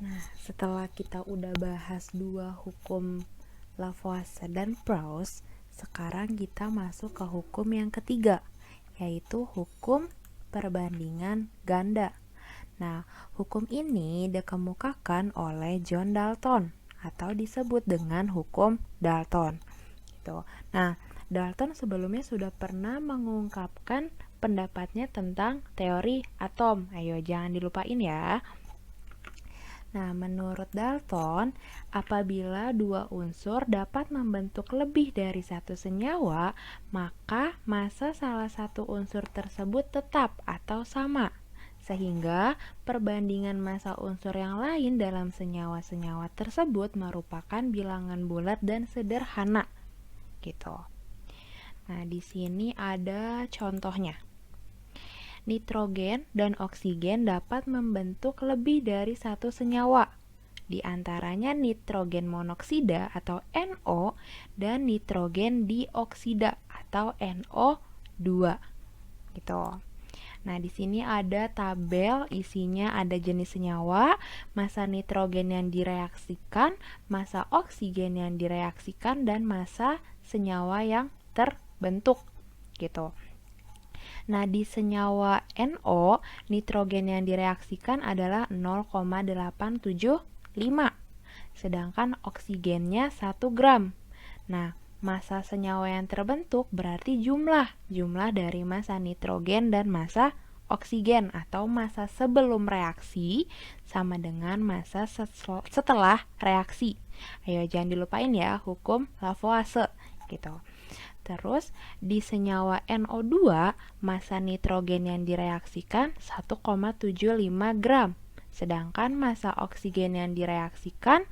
Nah, setelah kita udah bahas dua hukum Lavoisier dan Proust, sekarang kita masuk ke hukum yang ketiga, yaitu hukum perbandingan ganda. Nah, hukum ini dikemukakan oleh John Dalton atau disebut dengan hukum Dalton. Gitu. Nah, Dalton sebelumnya sudah pernah mengungkapkan pendapatnya tentang teori atom. Ayo, jangan dilupain ya. Nah, menurut Dalton, apabila dua unsur dapat membentuk lebih dari satu senyawa, maka massa salah satu unsur tersebut tetap atau sama. Sehingga perbandingan massa unsur yang lain dalam senyawa-senyawa tersebut merupakan bilangan bulat dan sederhana. Gitu. Nah, di sini ada contohnya. Nitrogen dan oksigen dapat membentuk lebih dari satu senyawa, di antaranya nitrogen monoksida atau NO dan nitrogen dioksida atau NO2. Gitu. Nah, di sini ada tabel isinya ada jenis senyawa, massa nitrogen yang direaksikan, massa oksigen yang direaksikan, dan massa senyawa yang terbentuk. Gitu. Nah, di senyawa NO, nitrogen yang direaksikan adalah 0,875, sedangkan oksigennya 1 gram. Nah, massa senyawa yang terbentuk berarti jumlah dari massa nitrogen dan massa oksigen atau massa sebelum reaksi sama dengan massa setelah reaksi. Ayo, jangan dilupain ya hukum Lavoisier gitu. Terus di senyawa NO2, massa nitrogen yang direaksikan 1,75 gram. Sedangkan massa oksigen yang direaksikan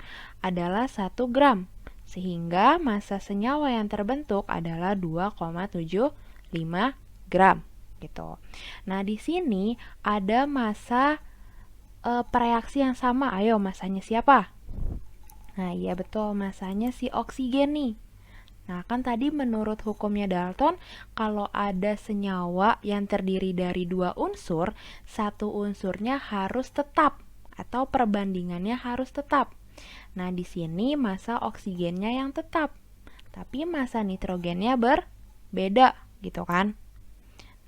adalah 1 gram. Sehingga massa senyawa yang terbentuk adalah 2,75 gram. Gitu. Nah, di sini ada massa pereaksi yang sama. Ayo, massanya siapa? Nah, iya betul, massanya si oksigen nih. Nah, kan tadi menurut hukumnya Dalton, kalau ada senyawa yang terdiri dari dua unsur, satu unsurnya harus tetap atau perbandingannya harus tetap. Nah, di sini massa oksigennya yang tetap, tapi massa nitrogennya berbeda, gitu kan?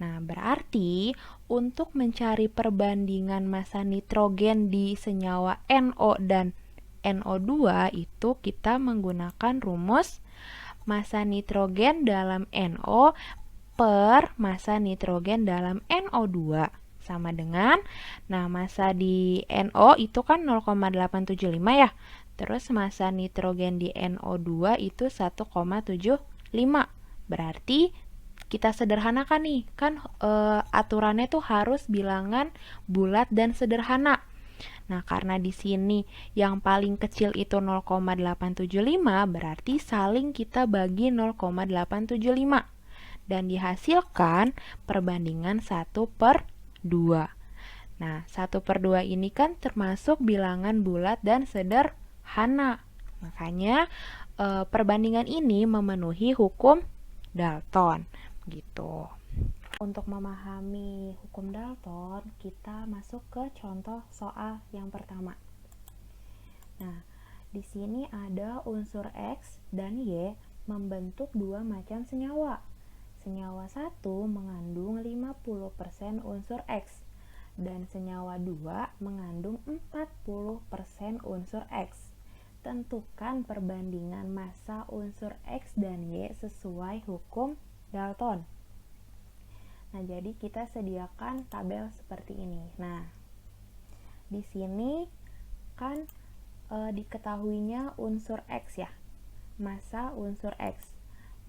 Nah, berarti untuk mencari perbandingan massa nitrogen di senyawa NO dan NO2 itu kita menggunakan rumus massa nitrogen dalam NO per massa nitrogen dalam NO2 sama dengan, nah massa di NO itu kan 0,875 ya, terus massa nitrogen di NO2 itu 1,75, berarti kita sederhanakan nih, kan aturannya tuh harus bilangan bulat dan sederhana. Nah, karena di sini yang paling kecil itu 0,875, berarti saling kita bagi 0,875. Dan dihasilkan perbandingan 1/2. Nah, 1/2 ini kan termasuk bilangan bulat dan sederhana. Makanya perbandingan ini memenuhi hukum Dalton. Gitu. Untuk memahami hukum Dalton, kita masuk ke contoh soal yang pertama. Nah, di sini ada unsur X dan Y membentuk dua macam senyawa. Senyawa 1 mengandung 50% unsur X dan senyawa 2 mengandung 40% unsur X. Tentukan perbandingan massa unsur X dan Y sesuai hukum Dalton. Nah, jadi kita sediakan tabel seperti ini. Nah, di sini kan diketahuinya unsur X ya. Massa unsur X.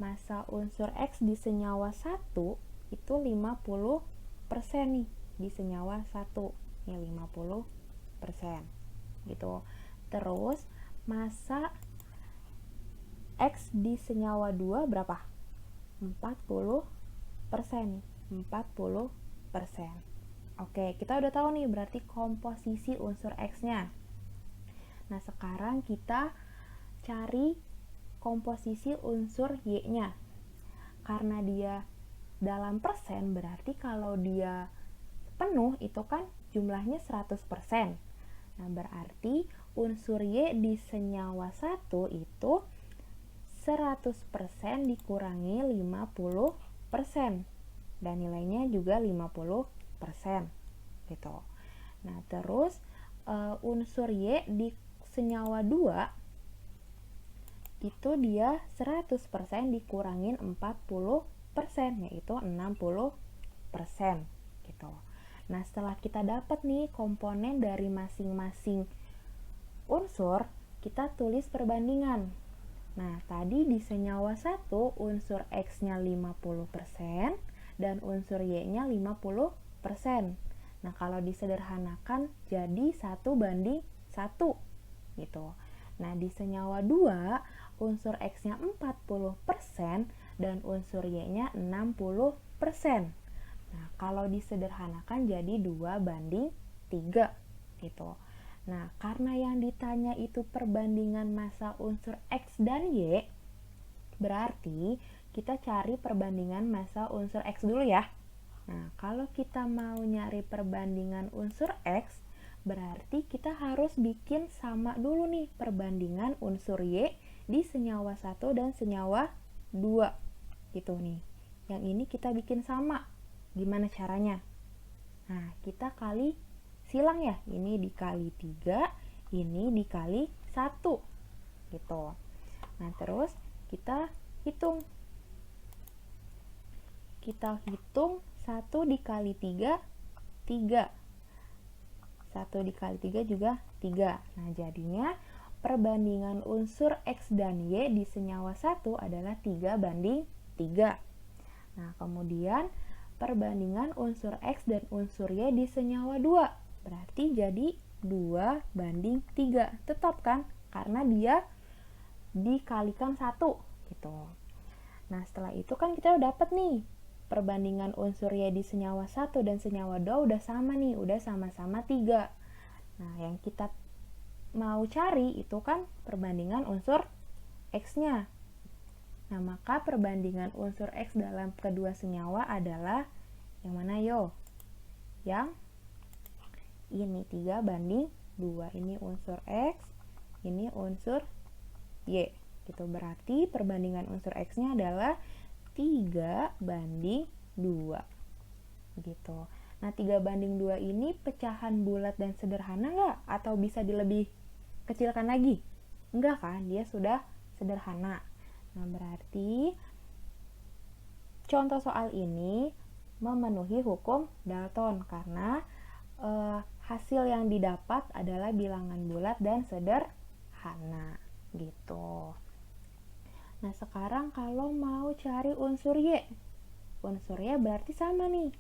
Massa unsur X di senyawa 1 itu 50% nih di senyawa 1. Ini 50%. Gitu. Terus massa X di senyawa 2 berapa? 40%. 40%. Oke, kita udah tahu nih berarti komposisi unsur X-nya. Nah, sekarang kita cari komposisi unsur Y-nya. Karena dia dalam persen, berarti kalau dia penuh itu kan jumlahnya 100%. Nah, berarti unsur Y di senyawa 1 itu 100% dikurangi 50%. Dan nilainya juga 50% gitu. Nah, terus unsur Y di senyawa 2 itu dia 100% dikurangin 40%, yaitu 60% gitu. Nah, setelah kita dapat nih komponen dari masing-masing unsur, kita tulis perbandingan. Nah, tadi di senyawa 1 unsur X-nya 50% dan unsur Y-nya 50%. Nah, kalau disederhanakan jadi 1:1 gitu. Nah, di senyawa 2 unsur X-nya 40% dan unsur Y-nya 60%. Nah, kalau disederhanakan jadi 2:3 gitu. Nah, karena yang ditanya itu perbandingan massa unsur X dan Y, berarti kita cari perbandingan massa unsur X dulu ya. Nah, kalau kita mau nyari perbandingan unsur X, berarti kita harus bikin sama dulu nih perbandingan unsur Y di senyawa 1 dan senyawa 2. Gitu nih. Yang ini kita bikin sama. Gimana caranya? Nah, kita kali silang ya, ini dikali 3, ini dikali 1 gitu. Nah, terus kita hitung 1 dikali 3, 3. 1 dikali 3 juga 3. Nah, jadinya perbandingan unsur X dan Y di senyawa 1 adalah 3:3. Nah, kemudian perbandingan unsur X dan unsur Y di senyawa 2. Berarti jadi 2:3. Tetap kan? Karena dia dikalikan 1 gitu. Nah, setelah itu kan kita udah dapat nih perbandingan unsur Y di senyawa 1 dan senyawa 2 udah sama nih, udah sama-sama 3. Nah, yang kita mau cari itu kan perbandingan unsur X-nya. Nah, maka perbandingan unsur X dalam kedua senyawa adalah yang mana yo? Yang ini 3:2. Ini unsur X, ini unsur Y. Gitu. Berarti perbandingan unsur X-nya adalah 3:2. Gitu. Nah, 3:2 ini pecahan bulat dan sederhana nggak? Atau bisa dilebih kecilkan lagi? Enggak kan? Dia sudah sederhana. Nah, berarti contoh soal ini memenuhi hukum Dalton karena hasil yang didapat adalah bilangan bulat dan sederhana gitu. Nah, sekarang kalau mau cari unsur Y, unsur Y berarti sama nih.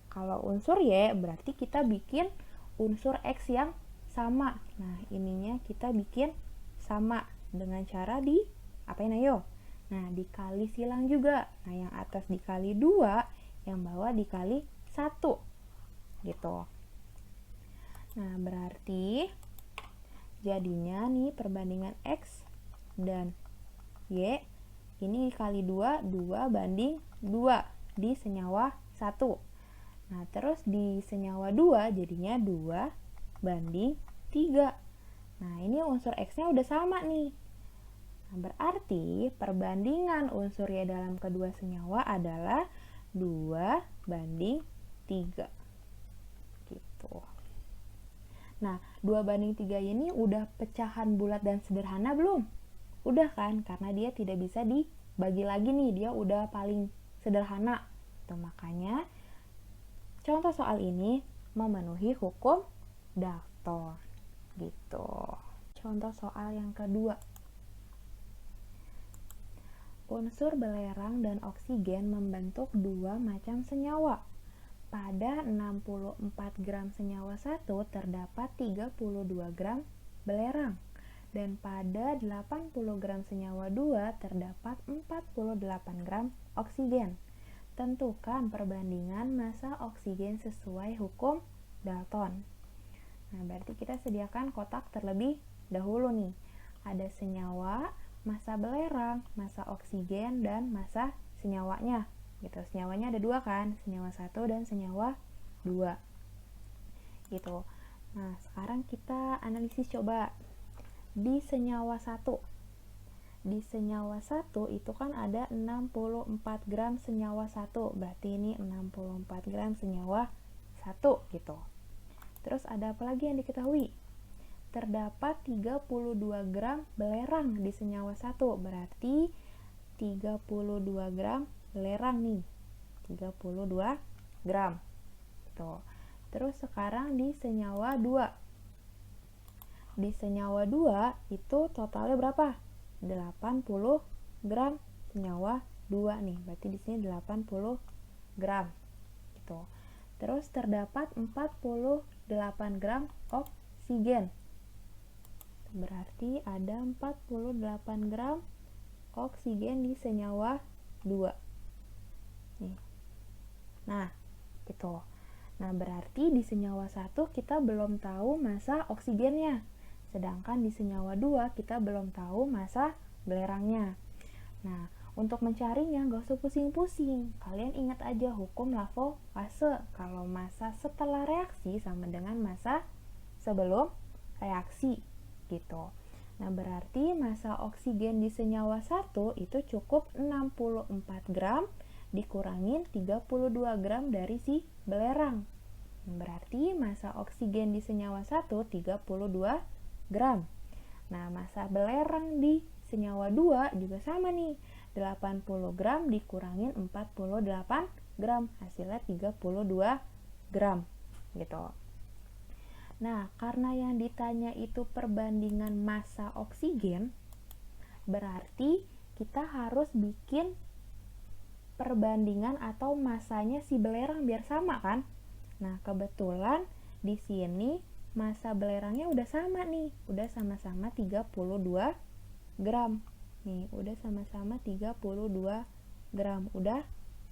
Kalau unsur Y berarti kita bikin unsur X yang sama. Nah, ininya kita bikin sama dengan cara di apain ayo? Nah, dikali silang juga. Nah, yang atas dikali 2, yang bawah dikali 1 gitu. Nah, berarti jadinya nih perbandingan X dan Y ini dikali 2, 2:2 di senyawa 1. Nah, terus di senyawa 2 jadinya 2:3. Nah, ini unsur X-nya udah sama nih. Nah, berarti perbandingan unsur Y dalam kedua senyawa adalah 2:3. Gitu. Nah, 2:3 ini udah pecahan bulat dan sederhana belum? Udah kan? Karena dia tidak bisa dibagi lagi nih, dia udah paling sederhana. Tuh, makanya contoh soal ini memenuhi hukum Dalton. Gitu. Contoh soal yang kedua. Unsur belerang dan oksigen membentuk dua macam senyawa. Pada 64 gram senyawa 1 terdapat 32 gram belerang. Dan pada 80 gram senyawa 2 terdapat 48 gram oksigen. Tentukan perbandingan massa oksigen sesuai hukum Dalton. Nah, berarti kita sediakan kotak terlebih dahulu nih. Ada senyawa, massa belerang, massa oksigen, dan massa senyawanya. Gitu. Senyawanya ada 2 kan? Senyawa 1 dan senyawa 2. Gitu. Nah, sekarang kita analisis coba. Di senyawa 1. Di senyawa 1 itu kan ada 64 gram senyawa 1. Berarti ini 64 gram senyawa 1 gitu. Terus ada apa lagi yang diketahui? Terdapat 32 gram belerang di senyawa 1. Berarti 32 gram belerang nih. 32 gram. Tuh. Terus sekarang di senyawa 2. Di senyawa 2 itu totalnya berapa? 80 gram senyawa 2 nih. Berarti di sini 80 gram. Gitu. Terus terdapat 48 gram oksigen. Berarti ada 48 gram oksigen di senyawa 2. Nih. Nah, gitu. Nah, berarti di senyawa 1 kita belum tahu massa oksigennya. Sedangkan di senyawa 2 kita belum tahu massa belerangnya. Nah, untuk mencarinya gak usah pusing-pusing. Kalian ingat aja hukum Lavoisier. Kalau massa setelah reaksi sama dengan massa sebelum reaksi. Gitu. Nah, berarti massa oksigen di senyawa 1 itu cukup 64 gram dikurangin 32 gram dari si belerang. Berarti massa oksigen di senyawa 1 32 gram. Nah, massa belerang di senyawa 2 juga sama nih. 80 gram dikurangin 48 gram. Hasilnya 32 gram. Gitu. Nah, karena yang ditanya itu perbandingan massa oksigen, berarti kita harus bikin perbandingan atau massanya si belerang biar sama kan? Nah, kebetulan di sini massa belerangnya udah sama nih, udah sama-sama 32 gram. Nih, udah sama-sama 32 gram, udah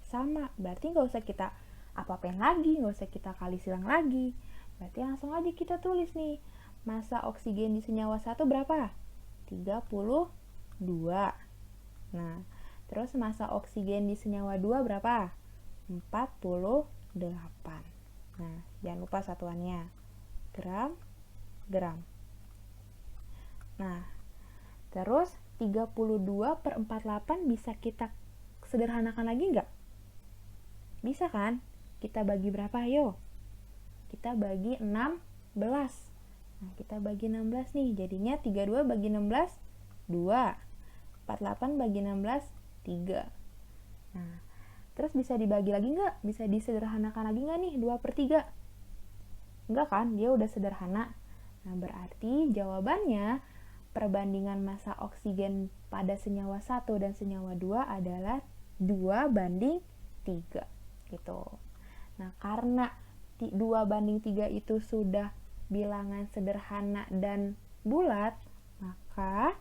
sama. Berarti nggak usah kita apa-apain lagi, nggak usah kita kali silang lagi. Berarti langsung aja kita tulis nih, massa oksigen di senyawa 1 berapa? 32. Nah, terus massa oksigen di senyawa 2 berapa? 48. Nah, jangan lupa satuannya. Gram, gram. Nah, terus 32 per 48 bisa kita sederhanakan lagi nggak? Bisa kan? Kita bagi berapa? Ayo. Kita bagi 16. Nah, kita bagi 16 nih. Jadinya 32 bagi 16, 2. 48 bagi 16, 3. Nah, terus bisa dibagi lagi nggak? Bisa disederhanakan lagi nggak nih? 2 per 3? Enggak kan? Dia udah sederhana. Nah, berarti jawabannya perbandingan massa oksigen pada senyawa 1 dan senyawa 2 adalah 2 banding 3. Gitu. Nah, karena 2 banding 3 itu sudah bilangan sederhana dan bulat, maka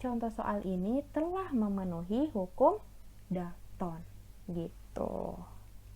contoh soal ini telah memenuhi hukum Dalton. Gitu.